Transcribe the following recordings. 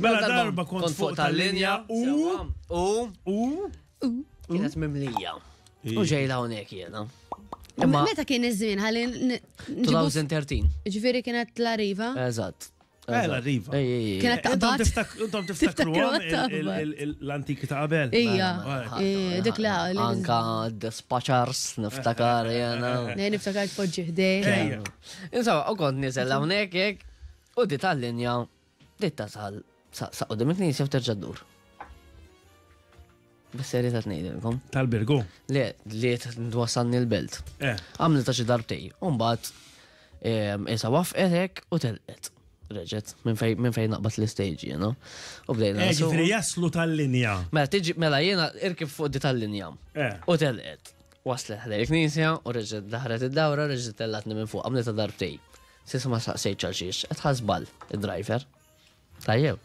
Mela darba kont fuq tal-linja u kienet mimlija. U ġejla hawnhekk jiena. Meta kien iż-żmien ħalli 2013. ġifieri kienet l-arriva. Eżatt. la riva. Kienet taqbad. Intom tiftakru l-antiki ta' qabel. Ija, dik la. Anka Despachers niftakar jena. Niftakar tpoġġi ħdej. Insomma, u kont nizel hawnhekk hekk u di tal-linja dit tasal sa' qudiem il-knisja u terġa' ddur. Besseri ta' tnejdilkom. Tal-Birgu? Le, li twassalni l-belt. Għamli ta' xi darbtej. Umbat, isa wafqet hekk u telqet. Reġet, minn fej naqbat l-stage, you know? U bdejna. Ġifiri jaslu tal-linja. Mela jena irkib fuq di tal-linja. U telqet. Waslet ħdej il-knisja u reġet daħret id-dawra, reġet tellatni minn fuq. Għamli ta' darbtej. Sissa ma saqsejt xalxiex. Etħazbal id-driver. Tajjew.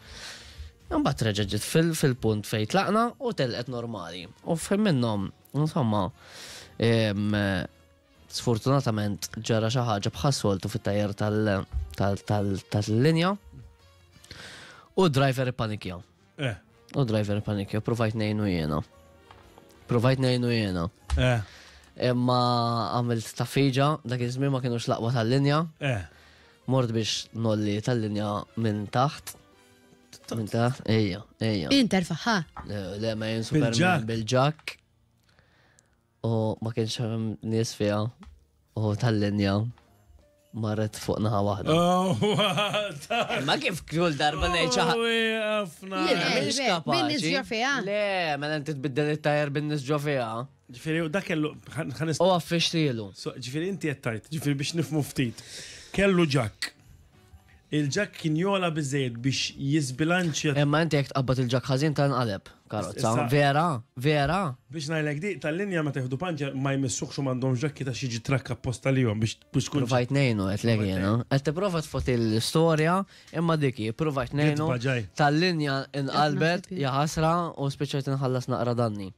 Mbatt reġet fil-punt fej tlaqna u telqet normali. U fem minnom, insomma, sfortunatament ġara xi ħaġa bħassoltu fit-tajjer tal-linja u driver panikja. U driver panikja, provajt nejnu jena. Imma għamilt taffiġa, dak iż-żmien ma kienux laqwa tal-linja. Mort biex nolli tal-linja minn taħt. Minn taħt, ejja. Interfaħħa. Le ma jien Superman bil-ġak. U ma kienx nies fija u tal-linja marret fuq naħa waħda. Ma kif kull darba ngħid bin-nies ġo fiha. Le, mela inti tbiddel it-tajjer bin-nies ġo fiha. Ġifieri u dak kellu U għaffixtielu. Ġifieri inti qed tajt, ġifieri biex nifhmu ftit. Kellu ġakk. Il-ġakk kien jola biżejjed biex jizbilanċja. Imma inti jekk tqabbad il-ġakk ħażin tanqaleb. Karozza, vera. Biex ngħidlek di tal-linja ma teħdu panċa ma jmissuħx u m'għandhomx ġakki ta' xi trakka apposta lihom biex tkun. Provajt ngħinu qed lek jiena. Qed tipprova tfut il-storja imma diki provajt ngħinu tal-linja inqalbet ja ħasra u spiċċajt inħallas naqra danni.